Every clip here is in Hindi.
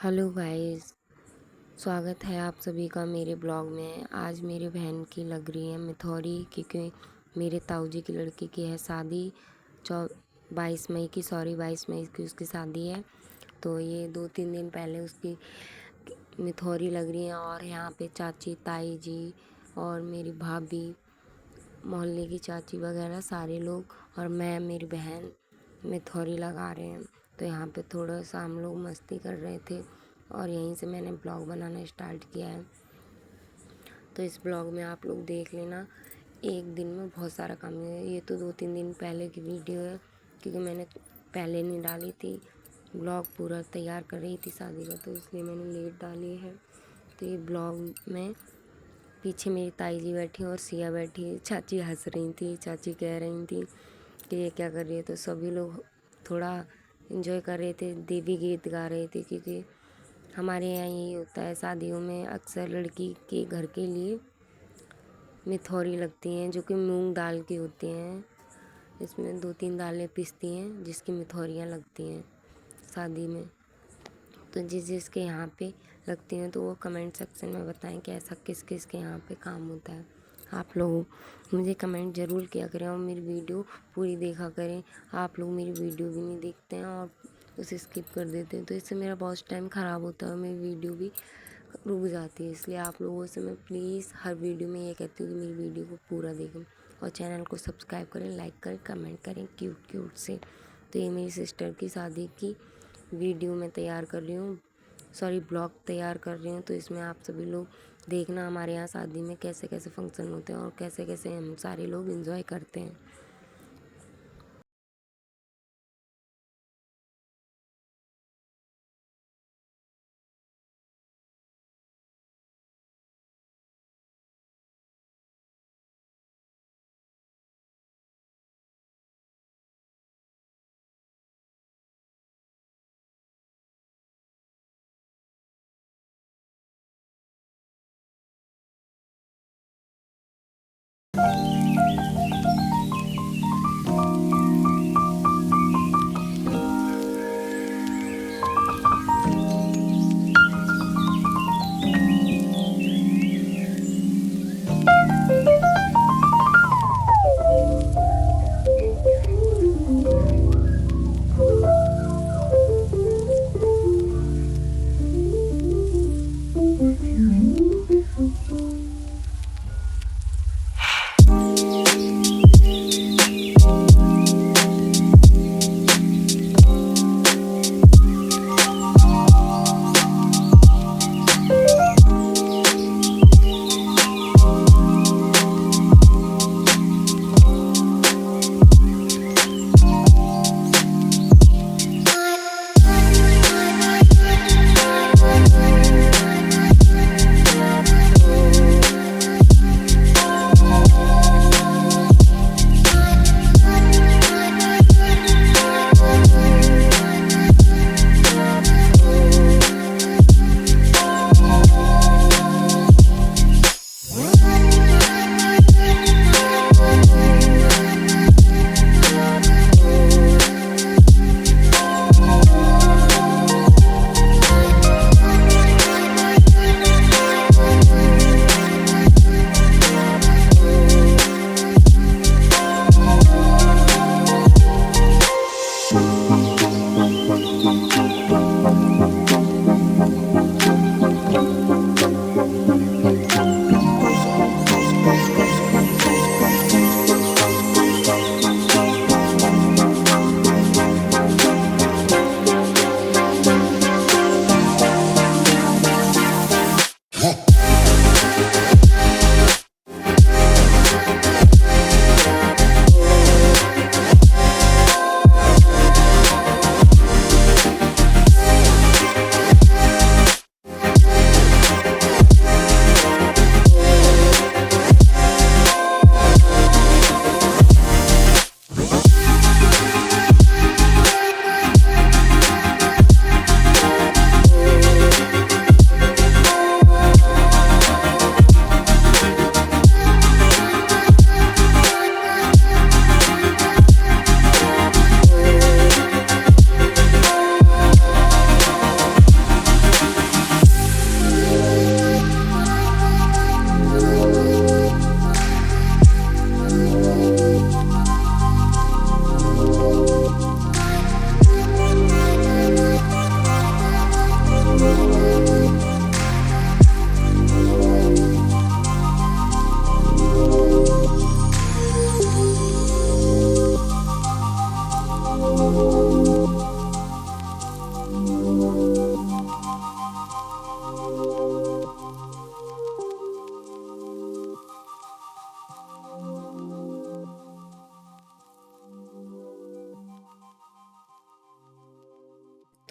Hello guys. स्वागत है आप सभी का मेरे ब्लॉग में। आज मेरी बहन की लग रही है मिथौरी, क्योंकि मेरे ताऊ जी की लड़की की है शादी। 22 मई की उसकी शादी है। तो ये 2-3 दिन पहले उसकी मिथौरी लग रही है। और यहाँ पे चाची, ताई जी और मेरी भाभी, मोहल्ले की चाची वगैरह सारे लोग और मैं, मेरी बहन मिथौरी लगा रहे हैं। तो यहाँ पे थोड़ा सा हम लोग मस्ती कर रहे थे और यहीं से मैंने ब्लॉग बनाना स्टार्ट किया है। तो इस ब्लॉग में आप लोग देख लेना, एक दिन में बहुत सारा काम है। ये तो 2-3 दिन पहले की वीडियो है, क्योंकि मैंने पहले नहीं डाली थी। ब्लॉग पूरा तैयार कर रही थी शादी का, तो इसलिए मैंने लेट डाली है। तो ये ब्लॉग में पीछे मेरी ताई जी बैठी और सिया बैठी। चाची हंस रही थी, चाची कह रही थी कि ये क्या कर रही है। तो सभी लोग थोड़ा इन्जॉय कर रहे थे, देवी गीत गा रहे थे, क्योंकि हमारे यहाँ यही होता है। शादियों में अक्सर लड़की के घर के लिए मिथौरी लगती हैं, जो कि मूंग दाल की होती हैं। इसमें 2-3 दालें पिसती हैं, जिसकी मिथौरियाँ लगती हैं शादी में। तो जिस जिसके यहाँ पे लगती हैं तो वो कमेंट सेक्शन में बताएं कि ऐसा किस किस के यहाँ पे काम होता है। आप लोग मुझे कमेंट ज़रूर किया करें और मेरी वीडियो पूरी देखा करें। आप लोग मेरी वीडियो भी नहीं देखते हैं और उसे स्किप कर देते हैं, तो इससे मेरा बहुत टाइम ख़राब होता है और मेरी वीडियो भी रुक जाती है। इसलिए आप लोगों से मैं प्लीज़ हर वीडियो में ये कहती हूँ कि मेरी वीडियो को पूरा देखें और चैनल को सब्सक्राइब करें, लाइक करें, कमेंट करें क्यूट क्यूट से। तो ये मेरी सिस्टर की शादी की वीडियो मैं तैयार कर रही हूँ, ब्लॉग तैयार कर रही हूँ। तो इसमें आप सभी लोग देखना हमारे यहाँ शादी में कैसे कैसे फंक्शन होते हैं और कैसे कैसे हम सारे लोग एंजॉय करते हैं।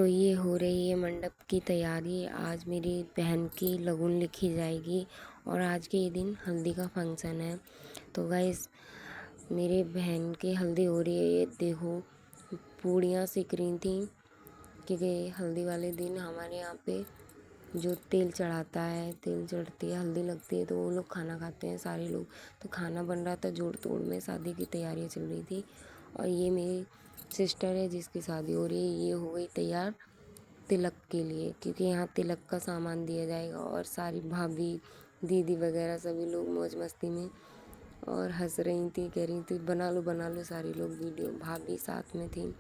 तो ये हो रही है मंडप की तैयारी। आज मेरी बहन की लगन लिखी जाएगी और आज के ही दिन हल्दी का फंक्शन है। तो गाइस मेरी बहन की हल्दी हो रही है। ये देखो पूड़ियाँ सेक रही थी क्योंकि हल्दी वाले दिन हमारे यहाँ पे जो तेल चढ़ाता है, तेल चढ़ती है, हल्दी लगती है, तो वो लोग खाना खाते हैं सारे लोग। तो खाना बन रहा था जोड़ तोड़ में, शादी की तैयारियाँ चल रही थी। और ये मेरी सिस्टर है जिसकी शादी हो रही है, ये हो गई तैयार तिलक के लिए, क्योंकि यहाँ तिलक का सामान दिया जाएगा। और सारी भाभी दीदी वगैरह सभी लोग मौज मस्ती में और हंस रही थी, कह रही थी बना लो सारी लोग वीडियो। भाभी साथ में थी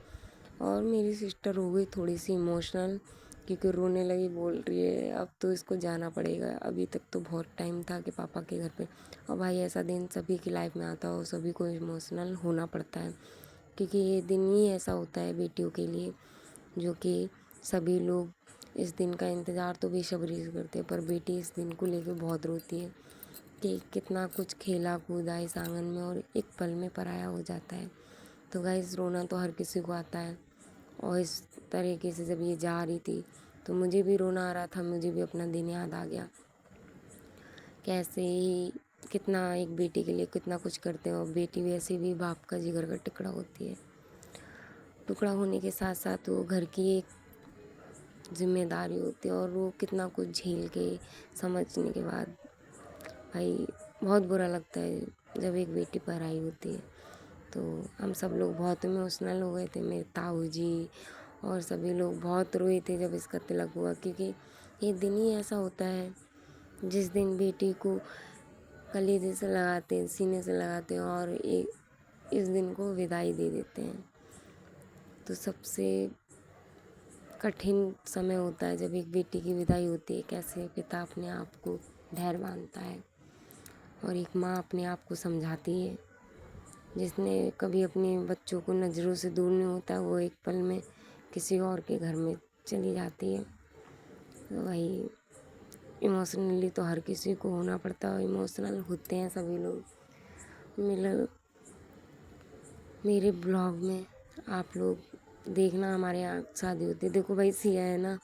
और मेरी सिस्टर हो गई थोड़ी सी इमोशनल क्योंकि रोने लगी, बोल रही है अब तो इसको जाना पड़ेगा। अभी तक तो बहुत टाइम था कि पापा के घर पे। और भाई ऐसा दिन सभी की लाइफ में आता हो, सभी को इमोशनल होना पड़ता है क्योंकि ये दिन ही ऐसा होता है बेटियों के लिए, जो कि सभी लोग इस दिन का इंतज़ार तो बेसब्री से करते हैं। पर बेटी इस दिन को लेकर बहुत रोती है कि कितना कुछ खेला कूदा इस आंगन में और एक पल में पराया हो जाता है। तो गाइस रोना तो हर किसी को आता है। और इस तरीके से जब ये जा रही थी तो मुझे भी रोना आ रहा था, मुझे भी अपना दिन याद आ गया। कैसे ही कितना एक बेटी के लिए कितना कुछ करते हैं और बेटी वैसे भी बाप का जिगर का टुकड़ा होती है। टुकड़ा होने के साथ साथ वो घर की एक जिम्मेदारी होती है और वो कितना कुछ झेल के समझने के बाद भाई बहुत बुरा लगता है जब एक बेटी पर आई होती है। तो हम सब लोग बहुत इमोशनल हो गए थे, मेरे ताऊ जी और सभी लोग बहुत रोए थे जब इसका तिलक हुआ, क्योंकि ये दिन ही ऐसा होता है जिस दिन बेटी को कलीजे से लगाते हैं, सीने से लगाते हैं और इस दिन को विदाई दे देते हैं। तो सबसे कठिन समय होता है जब एक बेटी की विदाई होती है। कैसे पिता अपने आप को धैर्य बांधता है और एक माँ अपने आप को समझाती है। जिसने कभी अपने बच्चों को नज़रों से दूर नहीं होता, वो एक पल में किसी और के घर में चली जाती है। तो वही इमोशनली तो हर किसी को होना पड़ता है, इमोशनल होते हैं सभी लोग। मेरे ब्लॉग में आप लोग देखना, हमारे यहाँ शादी होती है। देखो भाई सिया है ना,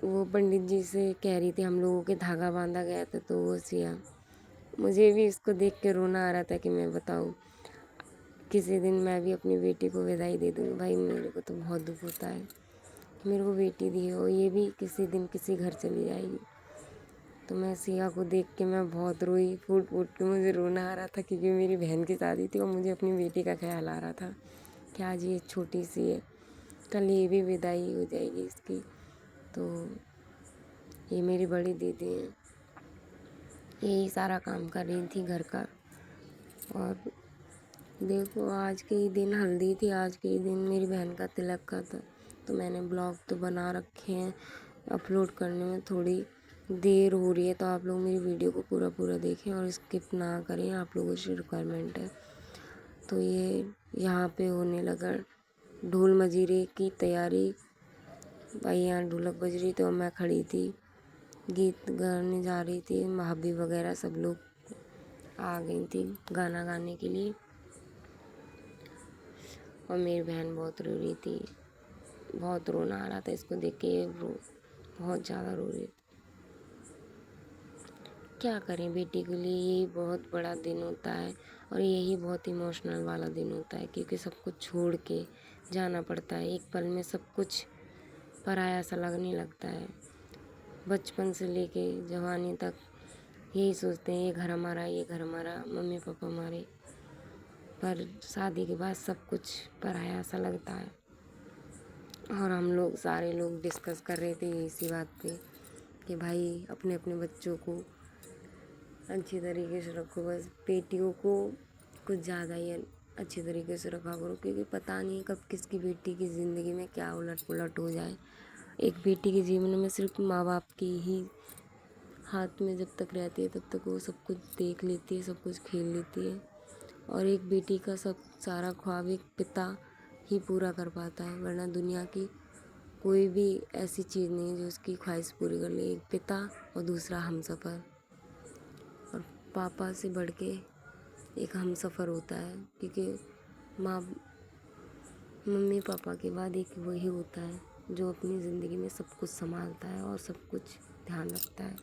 वो पंडित जी से कह रही थी हम लोगों के धागा बांधा गया था, तो वो सिया, मुझे भी इसको देख के रोना आ रहा था कि मैं बताऊँ किसी दिन मैं भी अपनी बेटी को विदाई दे दूँगी। भाई मेरे को तो बहुत दुख होता है कि मेरे को बेटी दी है और ये भी किसी दिन किसी घर चली जाएगी। तो मैं सिया को देख के मैं बहुत रोई, फूट फूट के मुझे रोना आ रहा था क्योंकि मेरी बहन की शादी थी और मुझे अपनी बेटी का ख्याल आ रहा था कि आज ये छोटी सी है, कल ये भी विदाई हो जाएगी इसकी। तो ये मेरी बड़ी दीदी है, यही सारा काम कर रही थी घर का। और देखो आज के ही दिन हल्दी थी, आज के ही दिन मेरी बहन का तिलक का था। तो मैंने ब्लॉग तो बना रखे हैं, अपलोड करने में थोड़ी देर हो रही है, तो आप लोग मेरी वीडियो को पूरा पूरा देखें और स्किप ना करें, आप लोगों से रिक्वायरमेंट है। तो ये यहाँ पे होने लगा ढोल मजीरे की तैयारी। भाई यहाँ ढोलक बज रही तो मैं खड़ी थी, गीत गाने जा रही थी, भाभी वगैरह सब लोग आ गई थी गाना गाने के लिए। और मेरी बहन बहुत रो रही थी, बहुत रोना आ रहा था इसको देख के, बहुत ज़्यादा रो रही थी। क्या करें, बेटी के लिए यही बहुत बड़ा दिन होता है और यही बहुत इमोशनल वाला दिन होता है क्योंकि सब कुछ छोड़ के जाना पड़ता है। एक पल में सब कुछ पराया सा लगने लगता है। बचपन से लेके जवानी तक यही सोचते हैं ये घर हमारा, ये घर हमारा, मम्मी पापा हमारे। पर शादी के बाद सब कुछ पराया सा लगता है। और हम लोग सारे लोग डिस्कस कर रहे थे इसी बात पे कि भाई अपने अपने बच्चों को अच्छी तरीके से रखो, बस बेटियों को कुछ ज़्यादा ही अच्छी तरीके से रखा करो क्योंकि पता नहीं कब किसकी बेटी की ज़िंदगी में क्या उलट पुलट हो जाए। एक बेटी के जीवन में सिर्फ माँ बाप की ही हाथ में जब तक रहती है तब तक वो सब कुछ देख लेती है, सब कुछ खेल लेती है। और एक बेटी का सब सारा ख्वाब एक पिता ही पूरा कर पाता है, वरना दुनिया की कोई भी ऐसी चीज़ नहीं है जो उसकी ख्वाहिश पूरी कर ले। एक पिता और दूसरा हमसफ़र, और पापा से बढ़ के एक हमसफ़र होता है क्योंकि माँ मम्मी पापा के बाद एक वही होता है जो अपनी ज़िंदगी में सब कुछ संभालता है और सब कुछ ध्यान रखता है।